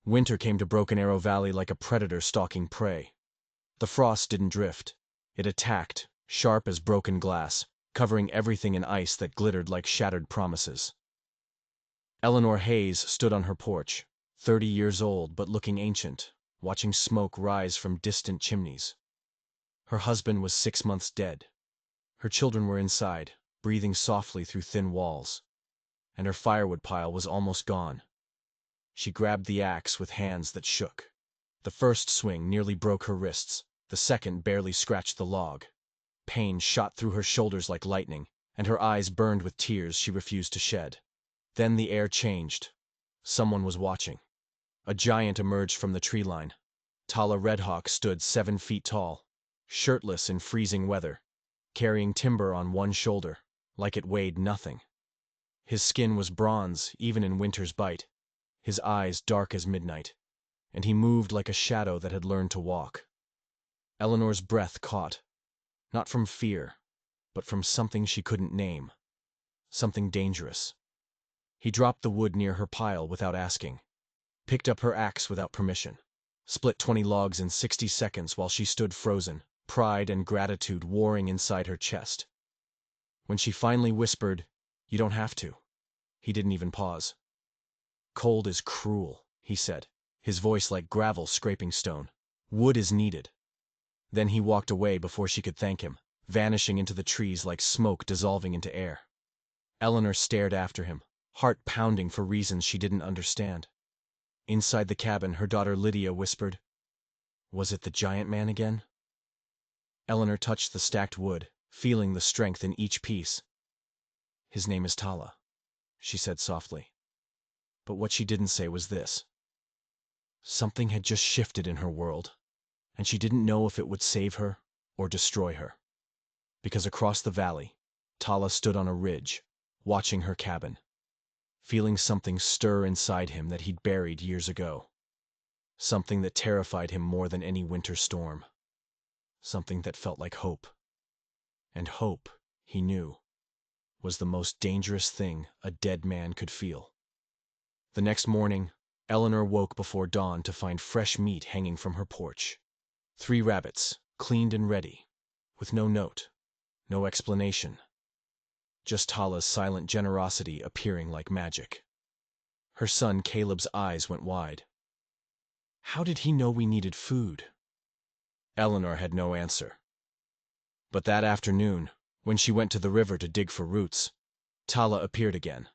Winter came to Broken Arrow Valley like a predator stalking prey. The frost didn't drift. It attacked, sharp as broken glass, covering everything in ice that glittered like shattered promises. Eleanor Hayes stood on her porch, 30 years old but looking ancient, watching smoke rise from distant chimneys. Her husband was 6 months dead. Her children were inside, breathing softly through thin walls, and her firewood pile was almost gone. She grabbed the axe with hands that shook. The first swing nearly broke her wrists, the second barely scratched the log. Pain shot through her shoulders like lightning, and her eyes burned with tears she refused to shed. Then the air changed. Someone was watching. A giant emerged from the tree line. Tala Redhawk stood 7 feet tall, shirtless in freezing weather, carrying timber on one shoulder, like it weighed nothing. His skin was bronze even in winter's bite, his eyes dark as midnight, and he moved like a shadow that had learned to walk. Eleanor's breath caught, not from fear, but from something she couldn't name, something dangerous. He dropped the wood near her pile without asking, picked up her axe without permission, split 20 logs in 60 seconds while she stood frozen, pride and gratitude warring inside her chest. When she finally whispered, "You don't have to," he didn't even pause. "Cold is cruel," he said, his voice like gravel scraping stone. "Wood is needed." Then he walked away before she could thank him, vanishing into the trees like smoke dissolving into air. Eleanor stared after him, heart pounding for reasons she didn't understand. Inside the cabin, her daughter Lydia whispered, "Was it the giant man again?" Eleanor touched the stacked wood, feeling the strength in each piece. "His name is Tala," she said softly. But what she didn't say was this. Something had just shifted in her world, and she didn't know if it would save her or destroy her. Because across the valley, Tala stood on a ridge, watching her cabin, feeling something stir inside him that he'd buried years ago. Something that terrified him more than any winter storm. Something that felt like hope. And hope, he knew, was the most dangerous thing a dead man could feel. The next morning, Eleanor woke before dawn to find fresh meat hanging from her porch. 3 rabbits, cleaned and ready, with no note, no explanation. Just Tala's silent generosity appearing like magic. Her son Caleb's eyes went wide. How did he know we needed food? Eleanor had no answer. But that afternoon, when she went to the river to dig for roots, Tala appeared again,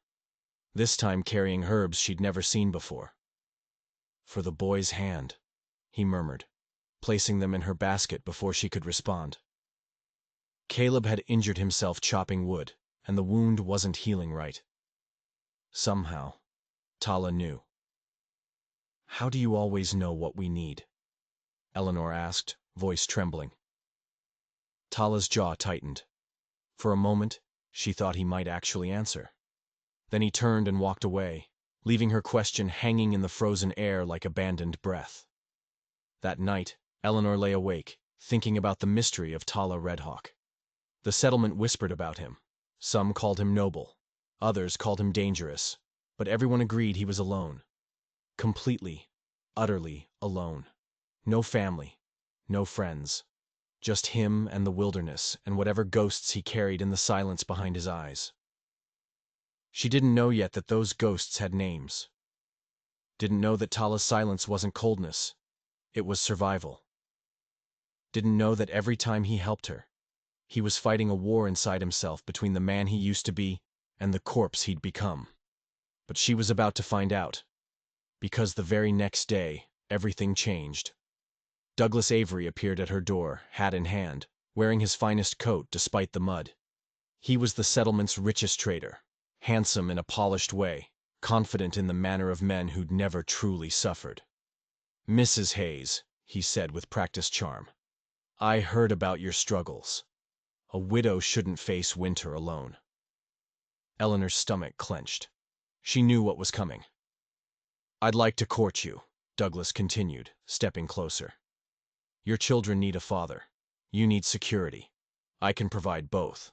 this time carrying herbs she'd never seen before. "For the boy's hand," he murmured, placing them in her basket before she could respond. Caleb had injured himself chopping wood, and the wound wasn't healing right. Somehow, Tala knew. "How do you always know what we need?" Eleanor asked, voice trembling. Tala's jaw tightened. For a moment, she thought he might actually answer. Then he turned and walked away, leaving her question hanging in the frozen air like abandoned breath. That night, Eleanor lay awake, thinking about the mystery of Tala Redhawk. The settlement whispered about him. Some called him noble, others called him dangerous, but everyone agreed he was alone. Completely, utterly alone. No family, no friends. Just him and the wilderness and whatever ghosts he carried in the silence behind his eyes. She didn't know yet that those ghosts had names. Didn't know that Tala's silence wasn't coldness. It was survival. Didn't know that every time he helped her, he was fighting a war inside himself between the man he used to be and the corpse he'd become. But she was about to find out. Because the very next day, everything changed. Douglas Avery appeared at her door, hat in hand, wearing his finest coat despite the mud. He was the settlement's richest trader, handsome in a polished way, confident in the manner of men who'd never truly suffered. "Mrs. Hayes," he said with practiced charm, "I heard about your struggles. A widow shouldn't face winter alone." Eleanor's stomach clenched. She knew what was coming. "I'd like to court you," Douglas continued, stepping closer. "Your children need a father. You need security. I can provide both."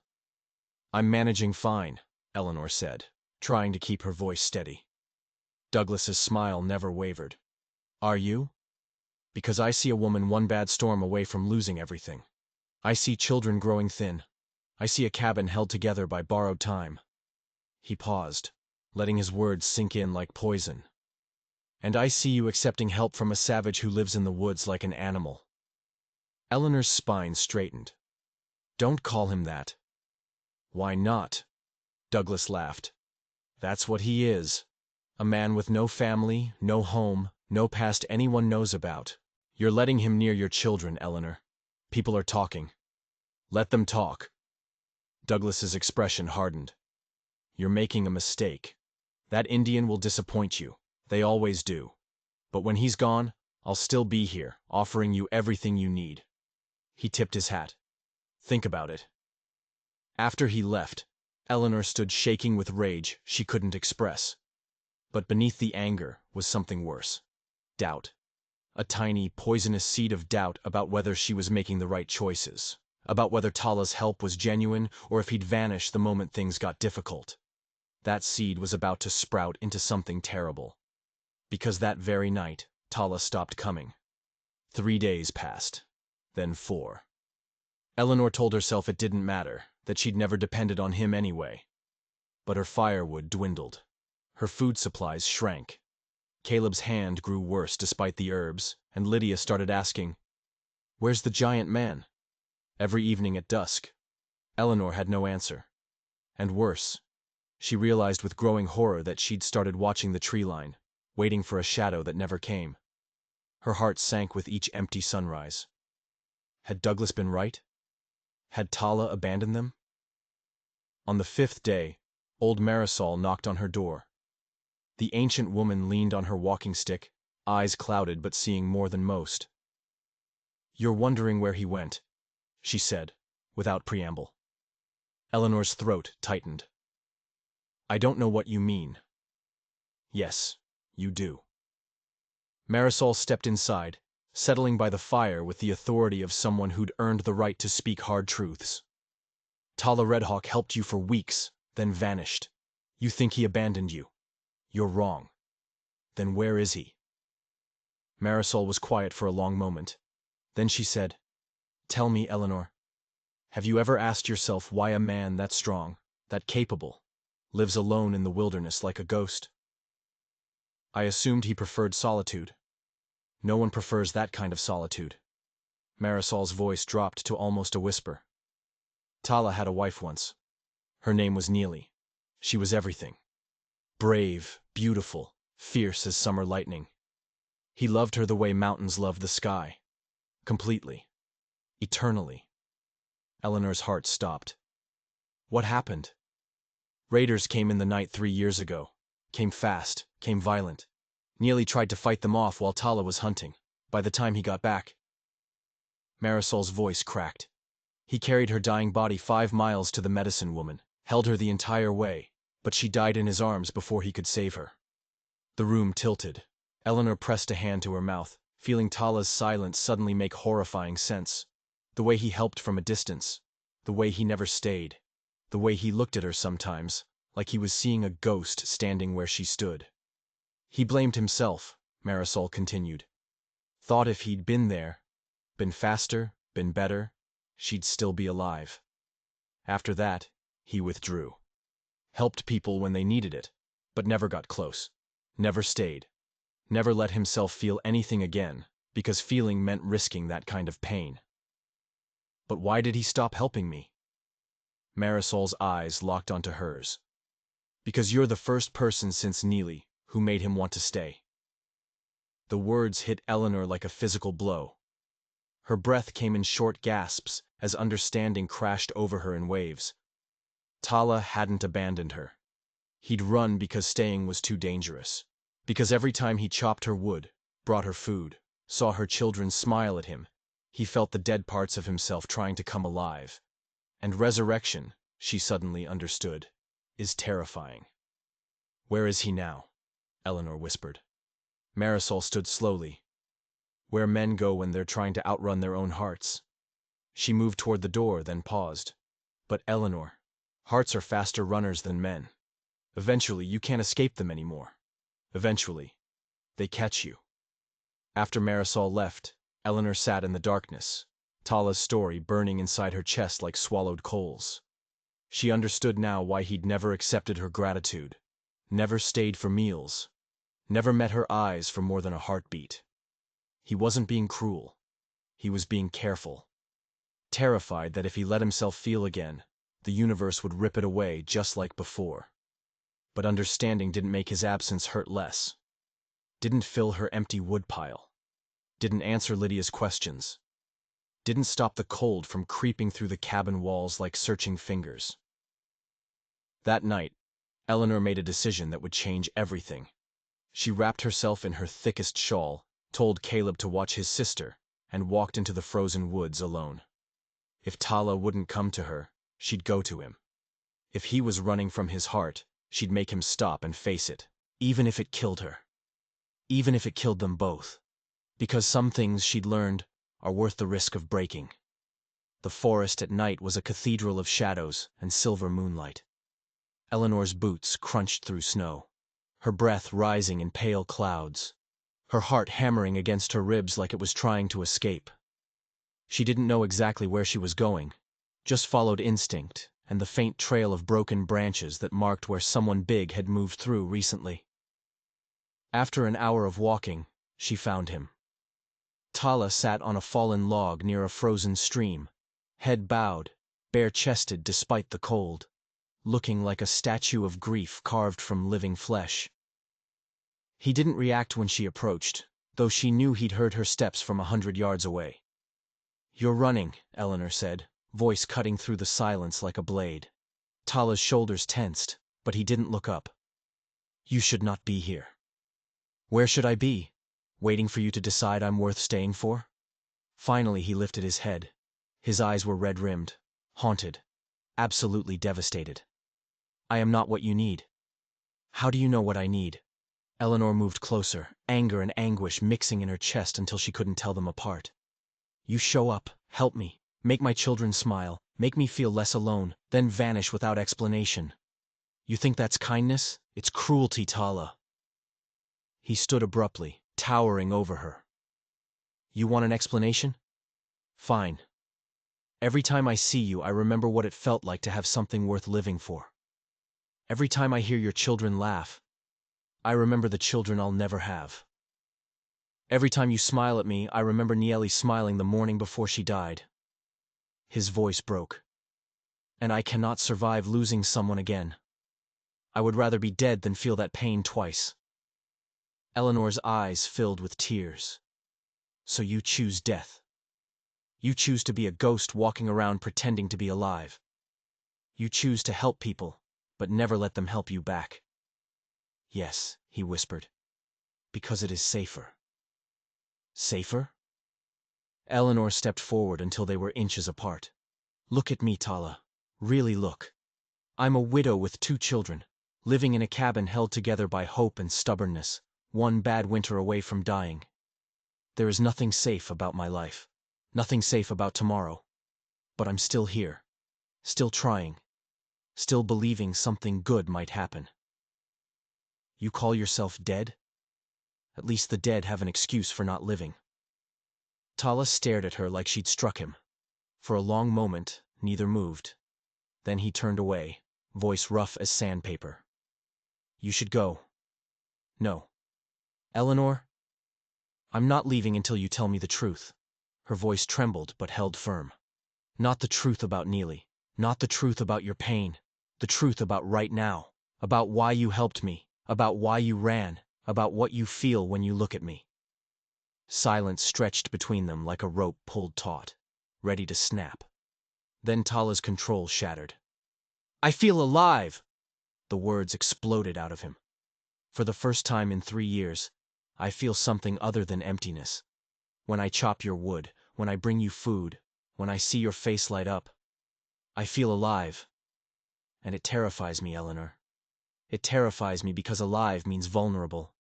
"I'm managing fine," Eleanor said, trying to keep her voice steady. Douglas's smile never wavered. Are you? Because I see a woman one bad storm away from losing everything. I see children growing thin. I see a cabin held together by borrowed time. He paused, letting his words sink in like poison. And I see you accepting help from a savage who lives in the woods like an animal. Eleanor's spine straightened. Don't call him that. Why not? Douglas laughed. That's what he is. A man with no family, no home, no past anyone knows about. You're letting him near your children, Eleanor. People are talking. Let them talk. Douglas's expression hardened. You're making a mistake. That Indian will disappoint you. They always do. But when he's gone, I'll still be here, offering you everything you need. He tipped his hat. Think about it. After he left, Eleanor stood shaking with rage she couldn't express. But beneath the anger was something worse. Doubt. A tiny, poisonous seed of doubt about whether she was making the right choices, about whether Tala's help was genuine or if he'd vanish the moment things got difficult. That seed was about to sprout into something terrible. Because that very night, Tala stopped coming. 3 days passed. Then 4. Eleanor told herself it didn't matter, that she'd never depended on him anyway. But her firewood dwindled. Her food supplies shrank. Caleb's hand grew worse despite the herbs, and Lydia started asking, "Where's the giant man?" Every evening at dusk. Eleanor had no answer. And worse, she realized with growing horror that she'd started watching the tree line, waiting for a shadow that never came. Her heart sank with each empty sunrise. Had Douglas been right? Had Tala abandoned them? On the 5th day, old Marisol knocked on her door. The ancient woman leaned on her walking stick, eyes clouded but seeing more than most. "You're wondering where he went," she said, without preamble. Eleanor's throat tightened. "I don't know what you mean." "Yes, you do." Marisol stepped inside, settling by the fire with the authority of someone who'd earned the right to speak hard truths. "Tala Redhawk helped you for weeks, then vanished. You think he abandoned you. You're wrong. Then where is he?" Marisol was quiet for a long moment. Then she said, "Tell me, Eleanor, have you ever asked yourself why a man that strong, that capable, lives alone in the wilderness like a ghost?" "I assumed he preferred solitude. No one prefers that kind of solitude." Marisol's voice dropped to almost a whisper. "Tala had a wife once. Her name was Neely. She was everything. Brave, beautiful, fierce as summer lightning. He loved her the way mountains love the sky. Completely. Eternally." Eleanor's heart stopped. "What happened?" "Raiders came in the night 3 years ago. Came fast, came violent. Neely tried to fight them off while Tala was hunting. By the time he got back..." Marisol's voice cracked. "He carried her dying body 5 miles to the medicine woman, held her the entire way, but she died in his arms before he could save her." The room tilted. Eleanor pressed a hand to her mouth, feeling Tala's silence suddenly make horrifying sense. The way he helped from a distance. The way he never stayed. The way he looked at her sometimes, like he was seeing a ghost standing where she stood. "He blamed himself," Marisol continued. "Thought if he'd been there, been faster, been better, she'd still be alive. After that, he withdrew. Helped people when they needed it, but never got close. Never stayed. Never let himself feel anything again, because feeling meant risking that kind of pain." "But why did he stop helping me?" Marisol's eyes locked onto hers. "Because you're the first person since Neely who made him want to stay." The words hit Eleanor like a physical blow. Her breath came in short gasps as understanding crashed over her in waves. Tala hadn't abandoned her. He'd run because staying was too dangerous. Because every time he chopped her wood, brought her food, saw her children smile at him, he felt the dead parts of himself trying to come alive. And resurrection, she suddenly understood, is terrifying. "Where is he now?" Eleanor whispered. Marisol stood slowly. "Where men go when they're trying to outrun their own hearts." She moved toward the door, then paused. "But Eleanor, hearts are faster runners than men. Eventually, you can't escape them anymore. Eventually, they catch you." After Marisol left, Eleanor sat in the darkness, Tala's story burning inside her chest like swallowed coals. She understood now why he'd never accepted her gratitude, never stayed for meals, never met her eyes for more than a heartbeat. He wasn't being cruel. He was being careful. Terrified that if he let himself feel again, the universe would rip it away just like before. But understanding didn't make his absence hurt less. Didn't fill her empty woodpile. Didn't answer Lydia's questions. Didn't stop the cold from creeping through the cabin walls like searching fingers. That night, Eleanor made a decision that would change everything. She wrapped herself in her thickest shawl, told Caleb to watch his sister, and walked into the frozen woods alone. If Tala wouldn't come to her, she'd go to him. If he was running from his heart, she'd make him stop and face it, even if it killed her. Even if it killed them both. Because some things she'd learned are worth the risk of breaking. The forest at night was a cathedral of shadows and silver moonlight. Eleanor's boots crunched through snow, her breath rising in pale clouds, her heart hammering against her ribs like it was trying to escape. She didn't know exactly where she was going, just followed instinct and the faint trail of broken branches that marked where someone big had moved through recently. After an hour of walking, she found him. Tala sat on a fallen log near a frozen stream, head bowed, bare-chested despite the cold, looking like a statue of grief carved from living flesh. He didn't react when she approached, though she knew he'd heard her steps from 100 yards away. "You're running," Eleanor said, voice cutting through the silence like a blade. Tala's shoulders tensed, but he didn't look up. "You should not be here." "Where should I be? Waiting for you to decide I'm worth staying for?" Finally he lifted his head. His eyes were red-rimmed, haunted, absolutely devastated. "I am not what you need." "How do you know what I need?" Eleanor moved closer, anger and anguish mixing in her chest until she couldn't tell them apart. "You show up, help me, make my children smile, make me feel less alone, then vanish without explanation. You think that's kindness? It's cruelty, Tala." He stood abruptly, towering over her. "You want an explanation? Fine. Every time I see you, I remember what it felt like to have something worth living for. Every time I hear your children laugh, I remember the children I'll never have. Every time you smile at me, I remember Nieli smiling the morning before she died." His voice broke. "And I cannot survive losing someone again. I would rather be dead than feel that pain twice." Eleanor's eyes filled with tears. "So you choose death. You choose to be a ghost walking around pretending to be alive. You choose to help people, but never let them help you back." "Yes," he whispered, "because it is safer." "Safer?" Eleanor stepped forward until they were inches apart. "Look at me, Tala. Really look. I'm a widow with 2 children, living in a cabin held together by hope and stubbornness, one bad winter away from dying. There is nothing safe about my life, nothing safe about tomorrow. But I'm still here, still trying, still believing something good might happen." "You call yourself dead? At least the dead have an excuse for not living." Tala stared at her like she'd struck him. For a long moment, neither moved. Then he turned away, voice rough as sandpaper. "You should go." "No." "Eleanor?" "I'm not leaving until you tell me the truth." Her voice trembled but held firm. "Not the truth about Neely. Not the truth about your pain. The truth about right now. About why you helped me. About why you ran. About what you feel when you look at me." Silence stretched between them like a rope pulled taut, ready to snap. Then Tala's control shattered. "I feel alive!" The words exploded out of him. "For the first time in 3 years, I feel something other than emptiness. When I chop your wood, when I bring you food, when I see your face light up, I feel alive. And it terrifies me, Eleanor. It terrifies me because alive means vulnerable.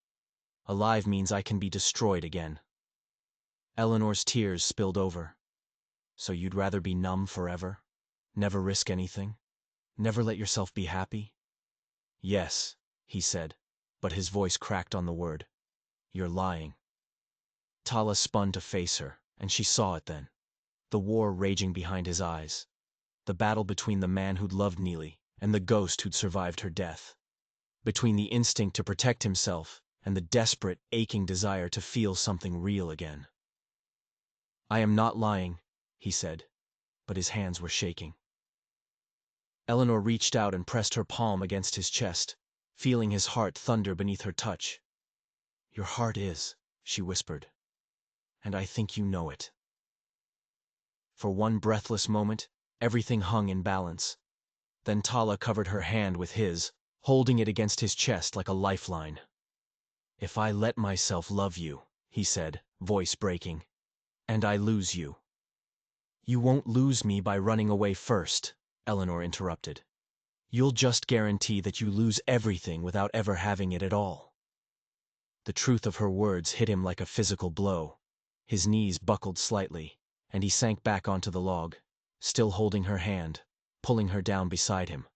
Alive means I can be destroyed again." Eleanor's tears spilled over. "So you'd rather be numb forever? Never risk anything? Never let yourself be happy?" "Yes," he said, but his voice cracked on the word. "You're lying." Tala spun to face her, and she saw it then. The war raging behind his eyes. The battle between the man who'd loved Neely and the ghost who'd survived her death. Between the instinct to protect himself and the desperate, aching desire to feel something real again. "I am not lying," he said, but his hands were shaking. Eleanor reached out and pressed her palm against his chest, feeling his heart thunder beneath her touch. "Your heart is," she whispered, "and I think you know it." For one breathless moment, everything hung in balance. Then Tala covered her hand with his, holding it against his chest like a lifeline. "If I let myself love you," he said, voice breaking, "and I lose you." "You won't lose me by running away first," Eleanor interrupted. "You'll just guarantee that you lose everything without ever having it at all." The truth of her words hit him like a physical blow. His knees buckled slightly, and he sank back onto the log, still holding her hand, pulling her down beside him.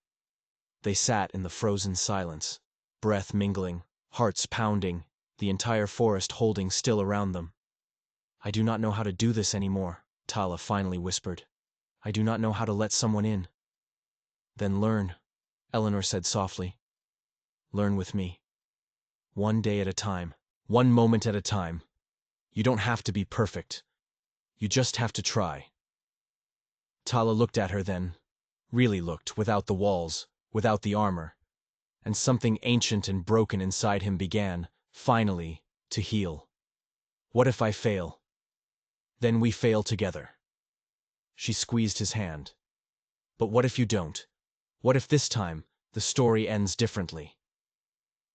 They sat in the frozen silence, breath mingling, hearts pounding, the entire forest holding still around them. "I do not know how to do this anymore," Tala finally whispered. "I do not know how to let someone in." "Then learn," Eleanor said softly. "Learn with me. One day at a time, one moment at a time. You don't have to be perfect. You just have to try." Tala looked at her then, really looked, without the walls, without the armor, and something ancient and broken inside him began, finally, to heal. "What if I fail? Then we fail together." She squeezed his hand. "But what if you don't? What if this time the story ends differently?"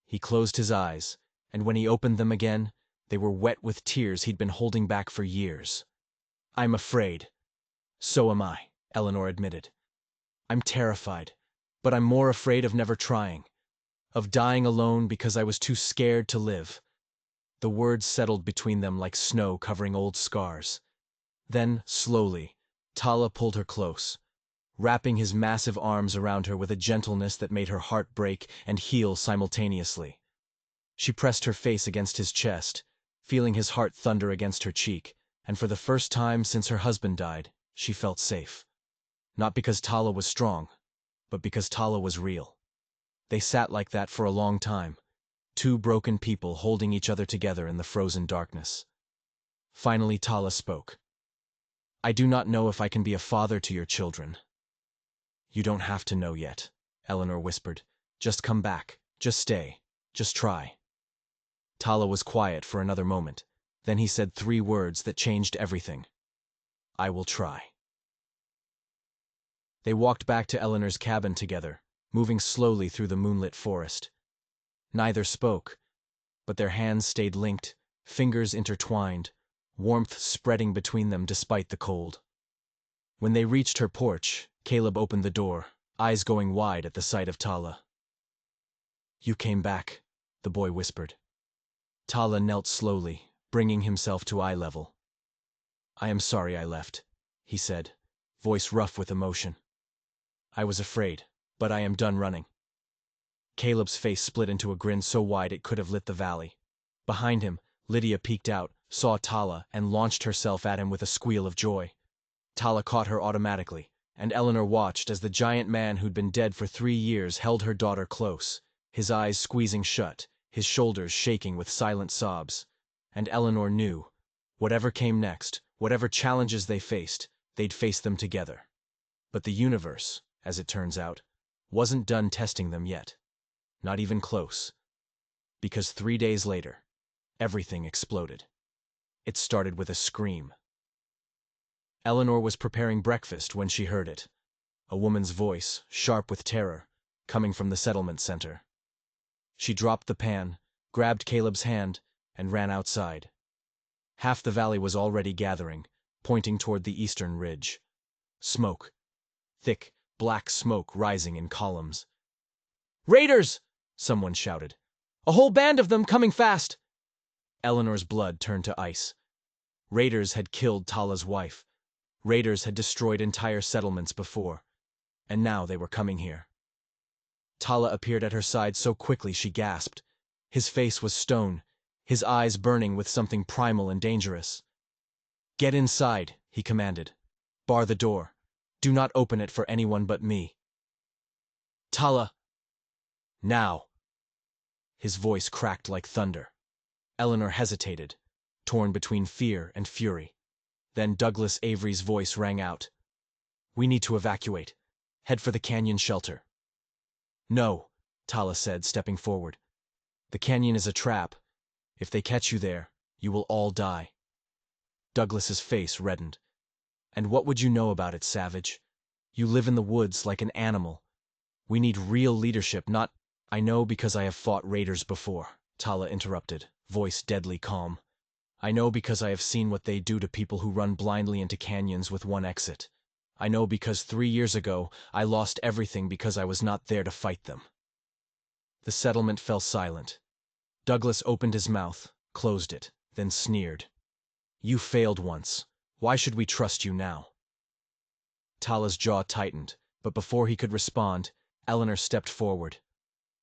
He closed his eyes, and when he opened them again, they were wet with tears he'd been holding back for years. "I'm afraid." "So am I," Eleanor admitted. "I'm terrified, but I'm more afraid of never trying. Of dying alone because I was too scared to live." The words settled between them like snow covering old scars. Then, slowly, Tala pulled her close, wrapping his massive arms around her with a gentleness that made her heart break and heal simultaneously. She pressed her face against his chest, feeling his heart thunder against her cheek, and for the first time since her husband died, she felt safe. Not because Tala was strong, but because Tala was real. They sat like that for a long time, two broken people holding each other together in the frozen darkness. Finally Tala spoke. "I do not know if I can be a father to your children." "You don't have to know yet," Eleanor whispered. "Just come back. Just stay. Just try." Tala was quiet for another moment. Then he said three words that changed everything. "I will try." They walked back to Eleanor's cabin together, moving slowly through the moonlit forest. Neither spoke, but their hands stayed linked, fingers intertwined, warmth spreading between them despite the cold. When they reached her porch, Caleb opened the door, eyes going wide at the sight of Tala. "You came back," the boy whispered. Tala knelt slowly, bringing himself to eye level. "I am sorry I left," he said, voice rough with emotion. "I was afraid, but I am done running." Caleb's face split into a grin so wide it could have lit the valley. Behind him, Lydia peeked out, saw Tala, and launched herself at him with a squeal of joy. Tala caught her automatically, and Eleanor watched as the giant man who'd been dead for 3 years held her daughter close, his eyes squeezing shut, his shoulders shaking with silent sobs. And Eleanor knew, whatever came next, whatever challenges they faced, they'd face them together. But the universe, as it turns out, wasn't done testing them yet. Not even close. Because 3 days later, everything exploded. It started with a scream. Eleanor was preparing breakfast when she heard it. A woman's voice, sharp with terror, coming from the settlement center. She dropped the pan, grabbed Caleb's hand, and ran outside. Half the valley was already gathering, pointing toward the eastern ridge. Smoke. Thick, black smoke rising in columns. "Raiders!" someone shouted. "A whole band of them coming fast!" Eleanor's blood turned to ice. Raiders had killed Tala's wife. Raiders had destroyed entire settlements before. And now they were coming here. Tala appeared at her side so quickly she gasped. His face was stone, his eyes burning with something primal and dangerous. "Get inside," he commanded. "Bar the door. Do not open it for anyone but me." "Tala!" "Now!" His voice cracked like thunder. Eleanor hesitated, torn between fear and fury. Then Douglas Avery's voice rang out. "We need to evacuate. Head for the canyon shelter." "No," Tala said, stepping forward. "The canyon is a trap. If they catch you there, you will all die." Douglas's face reddened. "And what would you know about it, savage? You live in the woods like an animal. We need real leadership, not—" "I know because I have fought raiders before," Tala interrupted, voice deadly calm. "I know because I have seen what they do to people who run blindly into canyons with one exit. I know because 3 years ago I lost everything because I was not there to fight them." The settlement fell silent. Douglas opened his mouth, closed it, then sneered. "You failed once. Why should we trust you now?" Tala's jaw tightened, but before he could respond, Eleanor stepped forward.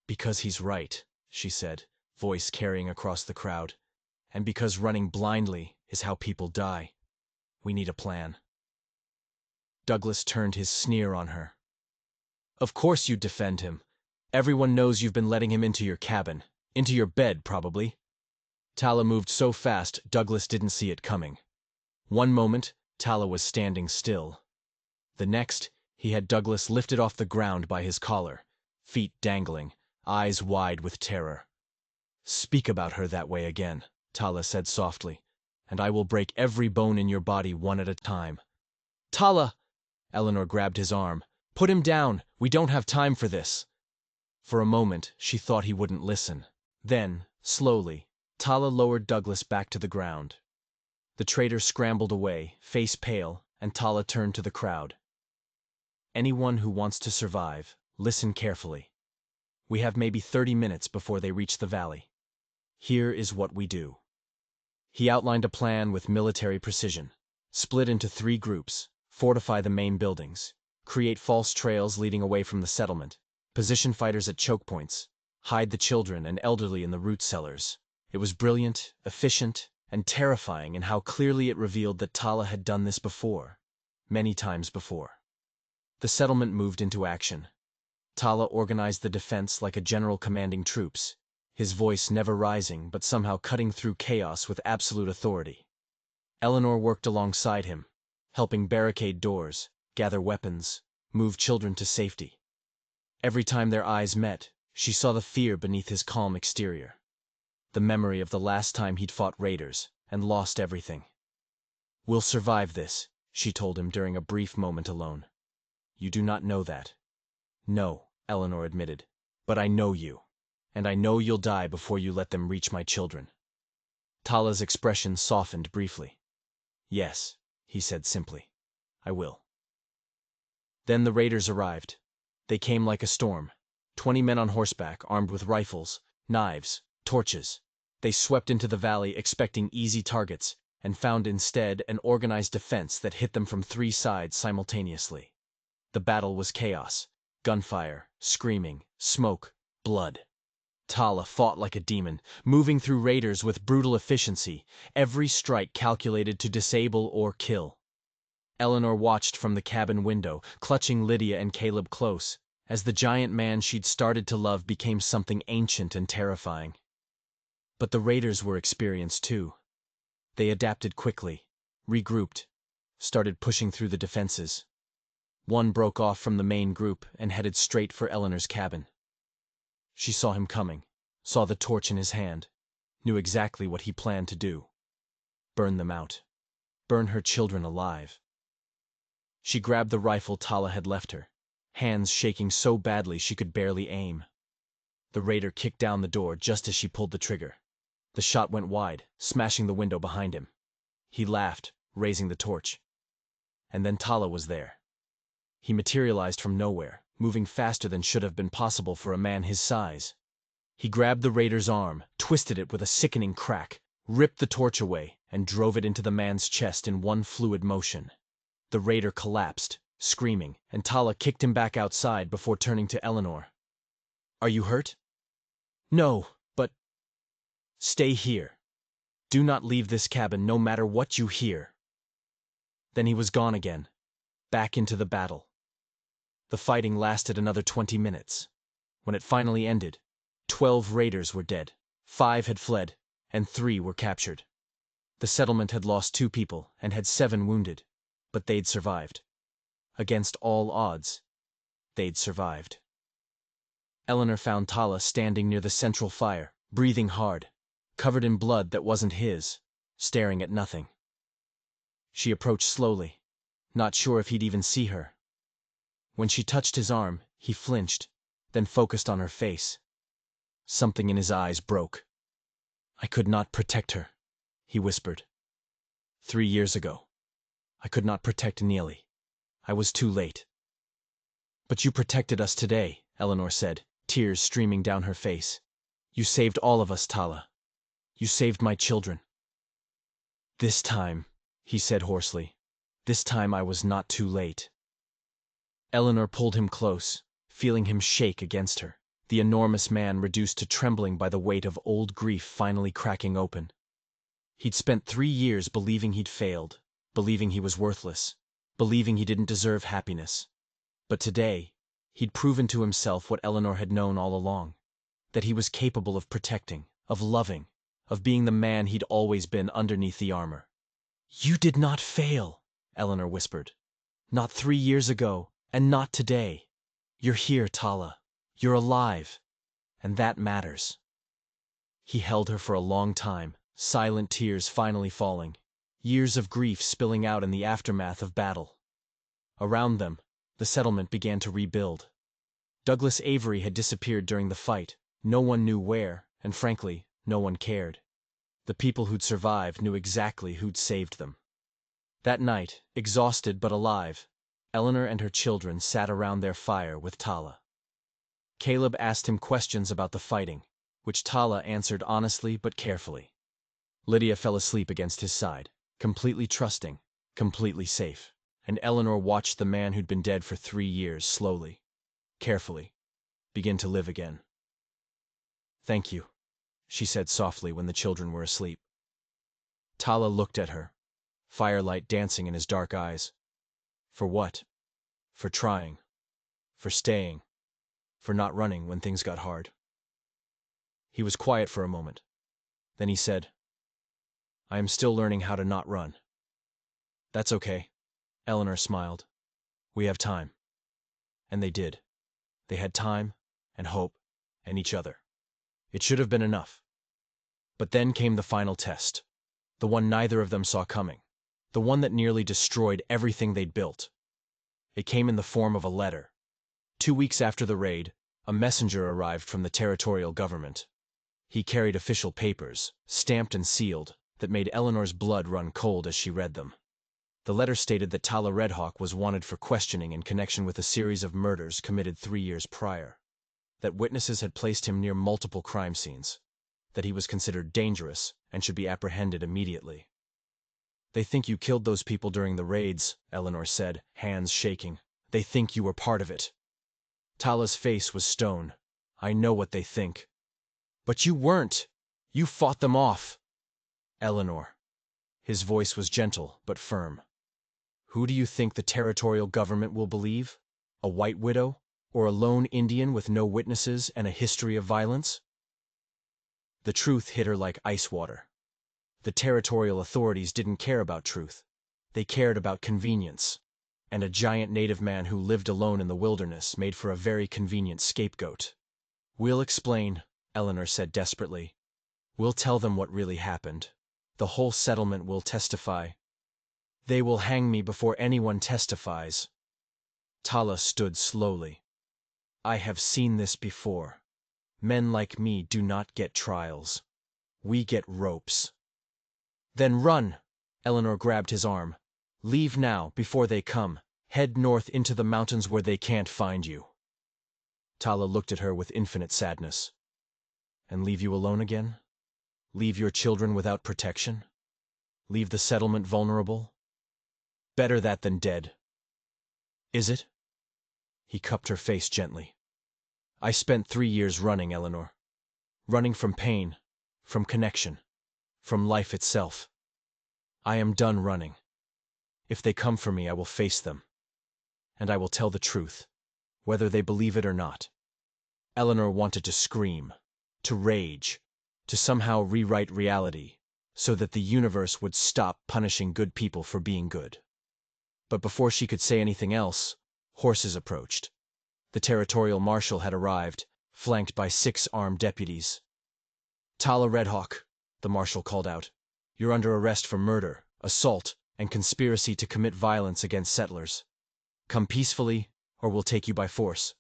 "Because he's right," she said, voice carrying across the crowd. "And because running blindly is how people die. We need a plan." Douglas turned his sneer on her. "Of course you'd defend him. Everyone knows you've been letting him into your cabin. Into your bed, probably." Tala moved so fast, Douglas didn't see it coming. One moment, Tala was standing still. The next, he had Douglas lifted off the ground by his collar, feet dangling, eyes wide with terror. "Speak about her that way again," Tala said softly, "and I will break every bone in your body one at a time." "Tala!" Eleanor grabbed his arm. "Put him down! We don't have time for this!" For a moment, she thought he wouldn't listen. Then, slowly, Tala lowered Douglas back to the ground. The traitor scrambled away, face pale, and Tala turned to the crowd. "Anyone who wants to survive, listen carefully. We have maybe 30 minutes before they reach the valley. Here is what we do." He outlined a plan with military precision. Split into 3 groups, fortify the main buildings, create false trails leading away from the settlement, position fighters at choke points, hide the children and elderly in the root cellars. It was brilliant, efficient, and terrifying in how clearly it revealed that Tala had done this before, many times before. The settlement moved into action. Tala organized the defense like a general commanding troops, his voice never rising but somehow cutting through chaos with absolute authority. Eleanor worked alongside him, helping barricade doors, gather weapons, move children to safety. Every time their eyes met, she saw the fear beneath his calm exterior. The memory of the last time he'd fought raiders and lost everything. "We'll survive this," she told him during a brief moment alone. "You do not know that." "No," Eleanor admitted, "but I know you. And I know you'll die before you let them reach my children." Tala's expression softened briefly. "Yes," he said simply, "I will." Then the raiders arrived. They came like a storm. 20 men on horseback, armed with rifles, knives, torches. They swept into the valley expecting easy targets, and found instead an organized defense that hit them from 3 sides simultaneously. The battle was chaos. Gunfire, screaming, smoke, blood. Tala fought like a demon, moving through raiders with brutal efficiency, every strike calculated to disable or kill. Eleanor watched from the cabin window, clutching Lydia and Caleb close, as the giant man she'd started to love became something ancient and terrifying. But the raiders were experienced too. They adapted quickly, regrouped, started pushing through the defenses. One broke off from the main group and headed straight for Eleanor's cabin. She saw him coming, saw the torch in his hand, knew exactly what he planned to do. Burn them out. Burn her children alive. She grabbed the rifle Tala had left her, hands shaking so badly she could barely aim. The raider kicked down the door just as she pulled the trigger. The shot went wide, smashing the window behind him. He laughed, raising the torch. And then Tala was there. He materialized from nowhere, moving faster than should have been possible for a man his size. He grabbed the raider's arm, twisted it with a sickening crack, ripped the torch away, and drove it into the man's chest in one fluid motion. The raider collapsed, screaming, and Tala kicked him back outside before turning to Eleanor. "Are you hurt?" "No, but—" Stay here. Do not leave this cabin no matter what you hear." Then he was gone again, back into the battle. The fighting lasted another 20 minutes. When it finally ended, 12 raiders were dead, 5 had fled, and 3 were captured. The settlement had lost 2 people and had 7 wounded, but they'd survived. Against all odds, they'd survived. Eleanor found Tala standing near the central fire, breathing hard, covered in blood that wasn't his, staring at nothing. She approached slowly, not sure if he'd even see her. When she touched his arm, he flinched, then focused on her face. Something in his eyes broke. "I could not protect her," he whispered. 3 years ago, I could not protect Neely. I was too late. "But you protected us today," Eleanor said, tears streaming down her face. "You saved all of us, Tala. You saved my children." "This time," he said hoarsely, "this time I was not too late." Eleanor pulled him close, feeling him shake against her, the enormous man reduced to trembling by the weight of old grief finally cracking open. He'd spent 3 years believing he'd failed, believing he was worthless, believing he didn't deserve happiness. But today, he'd proven to himself what Eleanor had known all along, that he was capable of protecting, of loving, of being the man he'd always been underneath the armor. "You did not fail," Eleanor whispered. "Not 3 years ago, and not today. You're here, Tala. You're alive, and that matters." He held her for a long time, silent tears finally falling, years of grief spilling out in the aftermath of battle. Around them, the settlement began to rebuild. Douglas Avery had disappeared during the fight. No one knew where, and frankly, no one cared. The people who'd survived knew exactly who'd saved them. That night, exhausted but alive, Eleanor and her children sat around their fire with Tala. Caleb asked him questions about the fighting, which Tala answered honestly but carefully. Lydia fell asleep against his side, completely trusting, completely safe, and Eleanor watched the man who'd been dead for 3 years slowly, carefully, begin to live again. "Thank you," she said softly when the children were asleep. Tala looked at her, firelight dancing in his dark eyes. For what? For trying. For staying. For not running when things got hard. He was quiet for a moment. Then he said, "I am still learning how to not run." "That's okay," Eleanor smiled. "We have time." And they did. They had time, and hope, and each other. It should have been enough. But then came the final test. The one neither of them saw coming. The one that nearly destroyed everything they'd built. It came in the form of a letter. 2 weeks after the raid, a messenger arrived from the territorial government. He carried official papers, stamped and sealed, that made Eleanor's blood run cold as she read them. The letter stated that Tala Redhawk was wanted for questioning in connection with a series of murders committed 3 years prior. That witnesses had placed him near multiple crime scenes. That he was considered dangerous and should be apprehended immediately. "They think you killed those people during the raids," Eleanor said, hands shaking. "They think you were part of it." Tala's face was stone. "I know what they think." "But you weren't. You fought them off." "Eleanor." His voice was gentle but firm. "Who do you think the territorial government will believe? A white widow? Or a lone Indian with no witnesses and a history of violence?" The truth hit her like ice water. The territorial authorities didn't care about truth. They cared about convenience. And a giant native man who lived alone in the wilderness made for a very convenient scapegoat. "We'll explain," Eleanor said desperately. "We'll tell them what really happened. The whole settlement will testify." "They will hang me before anyone testifies." Tala stood slowly. "I have seen this before. Men like me do not get trials. We get ropes." "Then run!" Eleanor grabbed his arm. "Leave now, before they come. Head north into the mountains where they can't find you." Tala looked at her with infinite sadness. "And leave you alone again? Leave your children without protection? Leave the settlement vulnerable? Better that than dead." "Is it?" He cupped her face gently. "I spent 3 years running, Eleanor. Running from pain, from connection, from life itself. I am done running. If they come for me, I will face them. And I will tell the truth, whether they believe it or not. Eleanor wanted to scream, to rage, to somehow rewrite reality, so that the universe would stop punishing good people for being good. But before she could say anything else, horses approached. The territorial marshal had arrived, flanked by 6 armed deputies. "Tala Redhawk," the marshal called out. "You're under arrest for murder, assault, and conspiracy to commit violence against settlers. Come peacefully, or we'll take you by force."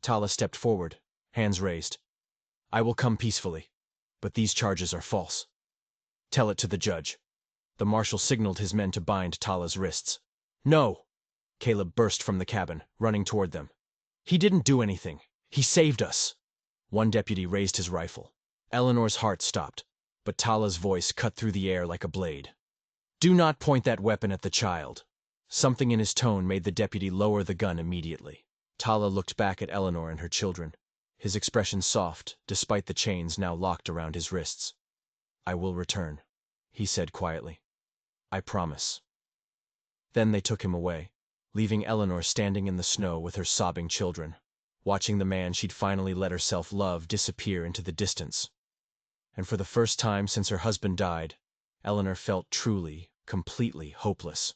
Tala stepped forward, hands raised. "I will come peacefully, but these charges are false. Tell it to the judge." The marshal signaled his men to bind Tala's wrists. "No!" Caleb burst from the cabin, running toward them. "He didn't do anything. He saved us." One deputy raised his rifle. Eleanor's heart stopped, but Tala's voice cut through the air like a blade. "Do not point that weapon at the child." Something in his tone made the deputy lower the gun immediately. Tala looked back at Eleanor and her children, his expression soft, despite the chains now locked around his wrists. "I will return," he said quietly. "I promise." Then they took him away, leaving Eleanor standing in the snow with her sobbing children, watching the man she'd finally let herself love disappear into the distance. And for the first time since her husband died, Eleanor felt truly, completely hopeless.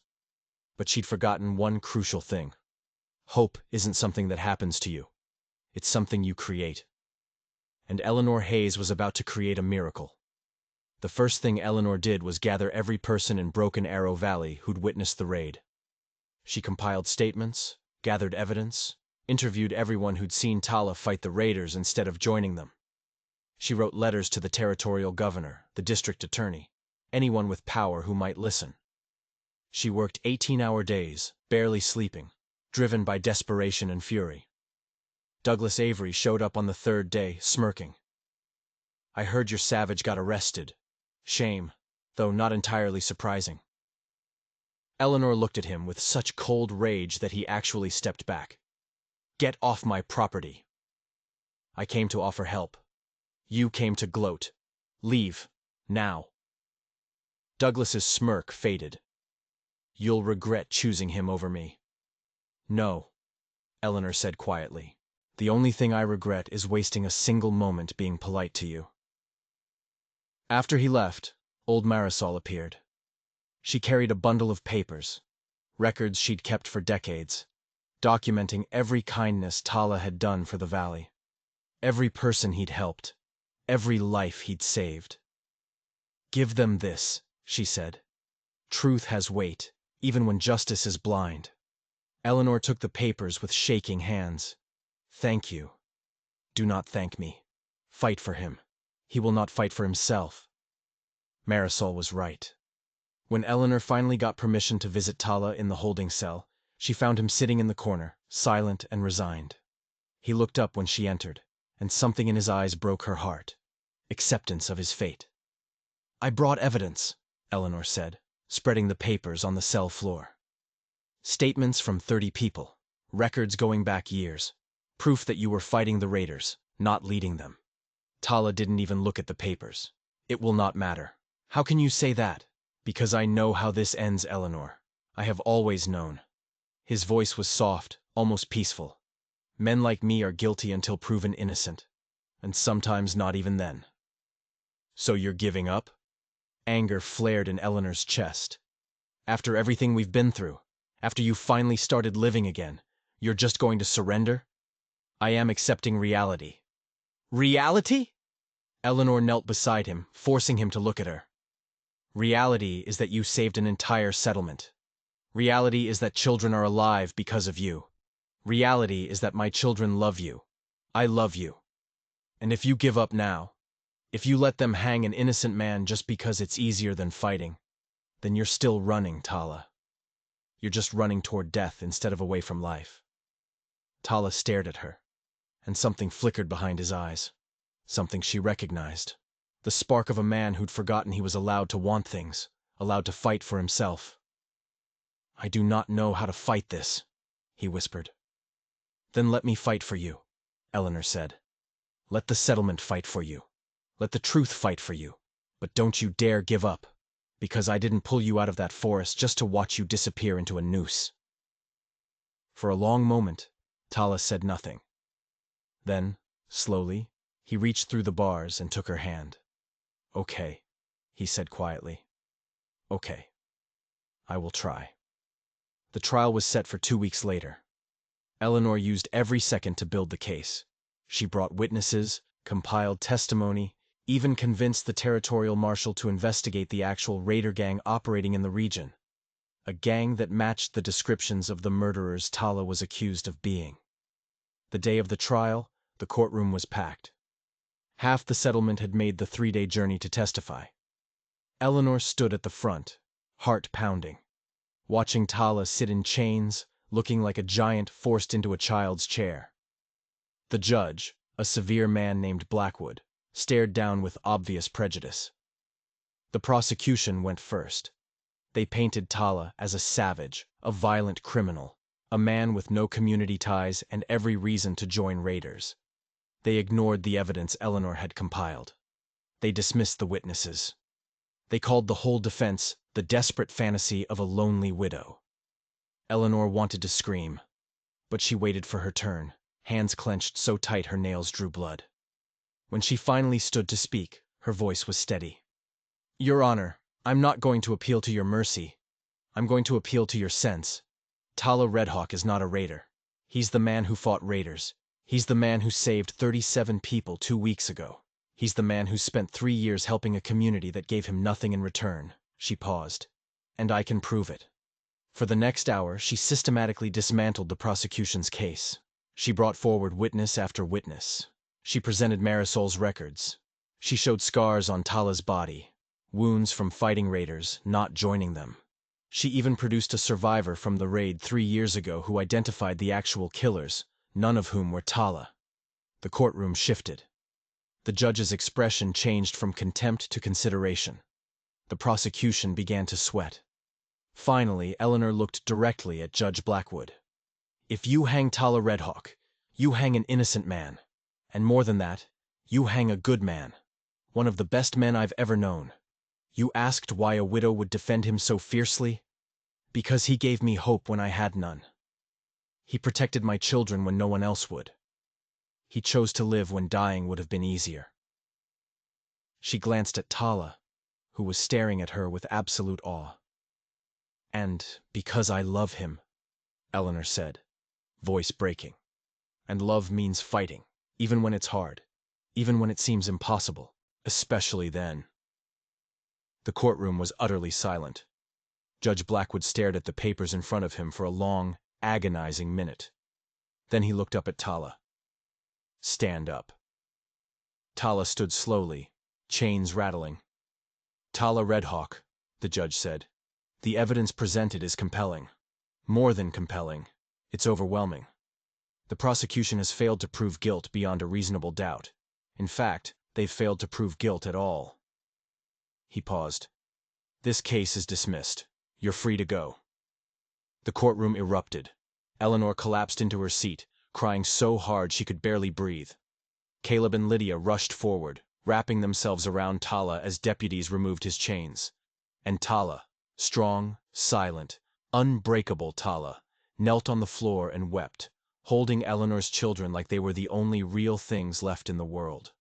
But she'd forgotten one crucial thing. Hope isn't something that happens to you. It's something you create. And Eleanor Hayes was about to create a miracle. The first thing Eleanor did was gather every person in Broken Arrow Valley who'd witnessed the raid. She compiled statements, gathered evidence, interviewed everyone who'd seen Tala fight the raiders instead of joining them. She wrote letters to the territorial governor, the district attorney, anyone with power who might listen. She worked 18-hour days, barely sleeping, driven by desperation and fury. Douglas Avery showed up on the 3rd day, smirking. "I heard your savage got arrested. Shame, though not entirely surprising." Eleanor looked at him with such cold rage that he actually stepped back. "Get off my property." "I came to offer help. You came to gloat. Leave. Now." Douglas's smirk faded. "You'll regret choosing him over me." "No," Eleanor said quietly. "The only thing I regret is wasting a single moment being polite to you." After he left, old Marisol appeared. She carried a bundle of papers, records she'd kept for decades, documenting every kindness Tala had done for the valley, every person he'd helped, every life he'd saved. "Give them this," she said. "Truth has weight, even when justice is blind." Eleanor took the papers with shaking hands. "Thank you." "Do not thank me. Fight for him. He will not fight for himself." Marisol was right. When Eleanor finally got permission to visit Tala in the holding cell, she found him sitting in the corner, silent and resigned. He looked up when she entered, and something in his eyes broke her heart. Acceptance of his fate. "I brought evidence," Eleanor said, spreading the papers on the cell floor. "Statements from 30 people, records going back years, proof that you were fighting the raiders, not leading them." Tala didn't even look at the papers. "It will not matter." "How can you say that?" "Because I know how this ends, Eleanor. I have always known." His voice was soft, almost peaceful. "Men like me are guilty until proven innocent, and sometimes not even then." "So you're giving up?" Anger flared in Eleanor's chest. "After everything we've been through, after you finally started living again, you're just going to surrender?" "I am accepting reality." "Reality?" Eleanor knelt beside him, forcing him to look at her. "Reality is that you saved an entire settlement. Reality is that children are alive because of you. Reality is that my children love you. I love you. And if you give up now, if you let them hang an innocent man just because it's easier than fighting, then you're still running, Tala. You're just running toward death instead of away from life." Tala stared at her, and something flickered behind his eyes. Something she recognized. The spark of a man who'd forgotten he was allowed to want things, allowed to fight for himself. "I do not know how to fight this," he whispered. "Then let me fight for you," Eleanor said. "Let the settlement fight for you. Let the truth fight for you. But don't you dare give up, because I didn't pull you out of that forest just to watch you disappear into a noose." For a long moment, Tala said nothing. Then, slowly, he reached through the bars and took her hand. "Okay," he said quietly. "Okay. I will try." The trial was set for 2 weeks later. Eleanor used every second to build the case. She brought witnesses, compiled testimony, even convinced the territorial marshal to investigate the actual raider gang operating in the region, a gang that matched the descriptions of the murderers Tala was accused of being. The day of the trial, the courtroom was packed. Half the settlement had made the 3-day journey to testify. Eleanor stood at the front, heart pounding, watching Tala sit in chains, looking like a giant forced into a child's chair. The judge, a severe man named Blackwood, stared down with obvious prejudice. The prosecution went first. They painted Tala as a savage, a violent criminal, a man with no community ties and every reason to join raiders. They ignored the evidence Eleanor had compiled. They dismissed the witnesses. They called the whole defense the desperate fantasy of a lonely widow. Eleanor wanted to scream, but she waited for her turn, hands clenched so tight her nails drew blood. When she finally stood to speak, her voice was steady. "Your Honor, I'm not going to appeal to your mercy. I'm going to appeal to your sense. Tala Redhawk is not a raider. He's the man who fought raiders. He's the man who saved 37 people 2 weeks ago. He's the man who spent 3 years helping a community that gave him nothing in return." She paused. "And I can prove it." For the next hour, she systematically dismantled the prosecution's case. She brought forward witness after witness. She presented Marisol's records. She showed scars on Tala's body, wounds from fighting raiders, not joining them. She even produced a survivor from the raid 3 years ago who identified the actual killers, none of whom were Tala. The courtroom shifted. The judge's expression changed from contempt to consideration. The prosecution began to sweat. Finally, Eleanor looked directly at Judge Blackwood. "If you hang Tala Redhawk, you hang an innocent man. And more than that, you hang a good man. One of the best men I've ever known. You asked why a widow would defend him so fiercely? Because he gave me hope when I had none. He protected my children when no one else would. He chose to live when dying would have been easier." She glanced at Tala, who was staring at her with absolute awe. "And because I love him," Eleanor said, voice breaking. "And love means fighting, even when it's hard, even when it seems impossible, especially then." The courtroom was utterly silent. Judge Blackwood stared at the papers in front of him for a long, agonizing minute. Then he looked up at Tala. "Stand up." Tala stood slowly, chains rattling. "Tala Redhawk," the judge said, "the evidence presented is compelling. More than compelling, it's overwhelming. The prosecution has failed to prove guilt beyond a reasonable doubt. In fact, they've failed to prove guilt at all." He paused. "This case is dismissed. You're free to go." The courtroom erupted. Eleanor collapsed into her seat, crying so hard she could barely breathe. Caleb and Lydia rushed forward, wrapping themselves around Tala as deputies removed his chains. And Tala, strong, silent, unbreakable Tala, knelt on the floor and wept, holding Eleanor's children like they were the only real things left in the world.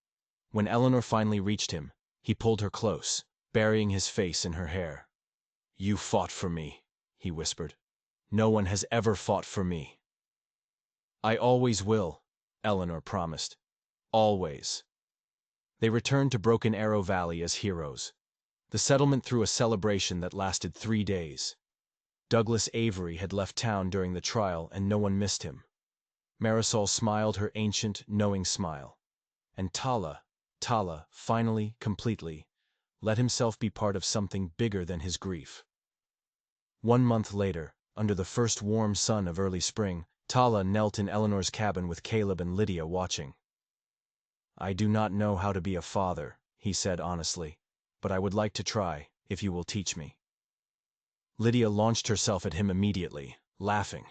When Eleanor finally reached him, he pulled her close, burying his face in her hair. "You fought for me," he whispered. "No one has ever fought for me." "I always will," Eleanor promised. "Always." They returned to Broken Arrow Valley as heroes. The settlement threw a celebration that lasted 3 days. Douglas Avery had left town during the trial and no one missed him. Marisol smiled her ancient, knowing smile. And Tala, finally, completely, let himself be part of something bigger than his grief. 1 month later, under the first warm sun of early spring, Tala knelt in Eleanor's cabin with Caleb and Lydia watching. "I do not know how to be a father," he said honestly, "but I would like to try, if you will teach me." Lydia launched herself at him immediately, laughing.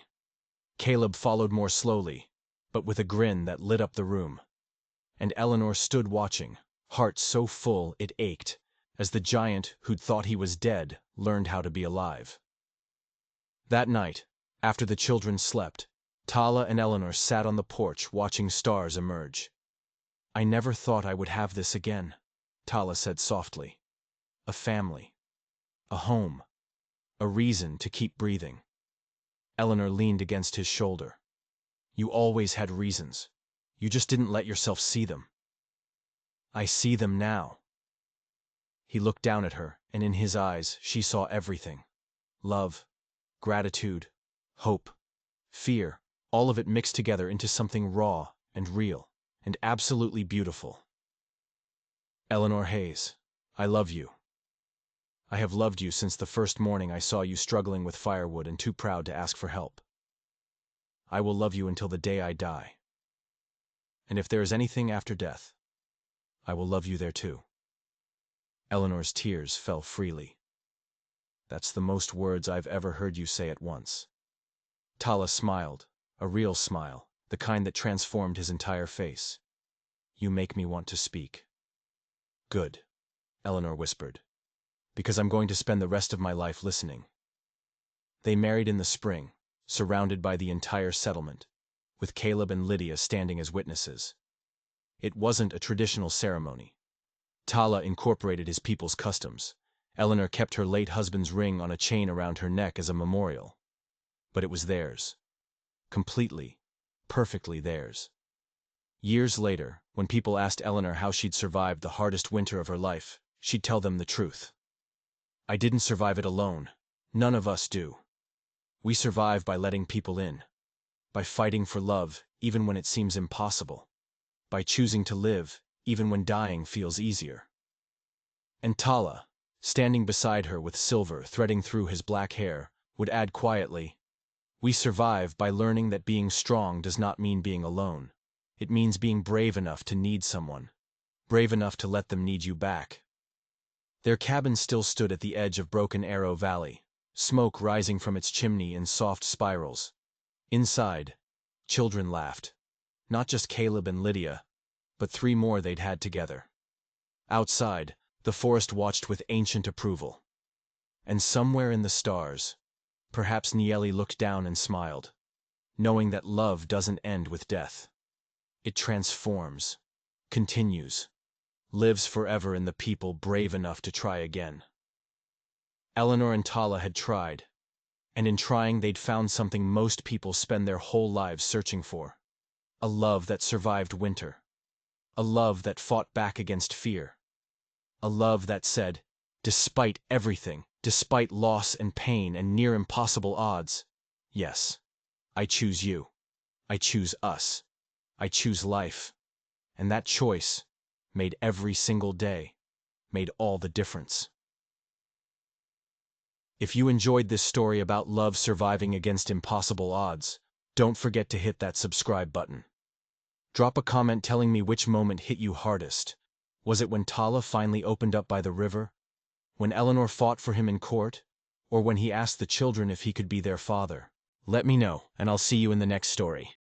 Caleb followed more slowly, but with a grin that lit up the room. And Eleanor stood watching, heart so full it ached, as the giant who'd thought he was dead learned how to be alive. That night, after the children slept, Tala and Eleanor sat on the porch watching stars emerge. "I never thought I would have this again," Tala said softly. "A family. A home. A reason to keep breathing." Eleanor leaned against his shoulder. "You always had reasons. You just didn't let yourself see them." "I see them now." He looked down at her, and in his eyes she saw everything. Love, gratitude, hope, fear, all of it mixed together into something raw and real and absolutely beautiful. "Eleanor Hayes, I love you. I have loved you since the first morning I saw you struggling with firewood and too proud to ask for help. I will love you until the day I die. And if there is anything after death, I will love you there too." Eleanor's tears fell freely. "That's the most words I've ever heard you say at once." Tala smiled, a real smile, the kind that transformed his entire face. "You make me want to speak." "Good," Eleanor whispered, "because I'm going to spend the rest of my life listening." They married in the spring, surrounded by the entire settlement, with Caleb and Lydia standing as witnesses. It wasn't a traditional ceremony. Tala incorporated his people's customs. Eleanor kept her late husband's ring on a chain around her neck as a memorial. But it was theirs. Completely, perfectly theirs. Years later, when people asked Eleanor how she'd survived the hardest winter of her life, she'd tell them the truth. "I didn't survive it alone. None of us do. We survive by letting people in. By fighting for love, even when it seems impossible. By choosing to live, even when dying feels easier." And Tala, standing beside her with silver threading through his black hair, would add quietly, "We survive by learning that being strong does not mean being alone. It means being brave enough to need someone. Brave enough to let them need you back." Their cabin still stood at the edge of Broken Arrow Valley, smoke rising from its chimney in soft spirals. Inside, children laughed. Not just Caleb and Lydia, but 3 more they'd had together. Outside, the forest watched with ancient approval. And somewhere in the stars, perhaps Nieli looked down and smiled, knowing that love doesn't end with death. It transforms, continues, lives forever in the people brave enough to try again. Eleanor and Tala had tried, and in trying they'd found something most people spend their whole lives searching for. A love that survived winter. A love that fought back against fear. A love that said, despite everything, despite loss and pain and near impossible odds, "Yes, I choose you. I choose us. I choose life." And that choice made every single day, made all the difference. If you enjoyed this story about love surviving against impossible odds, don't forget to hit that subscribe button. Drop a comment telling me which moment hit you hardest. Was it when Tala finally opened up by the river? When Eleanor fought for him in court? Or when he asked the children if he could be their father? Let me know, and I'll see you in the next story.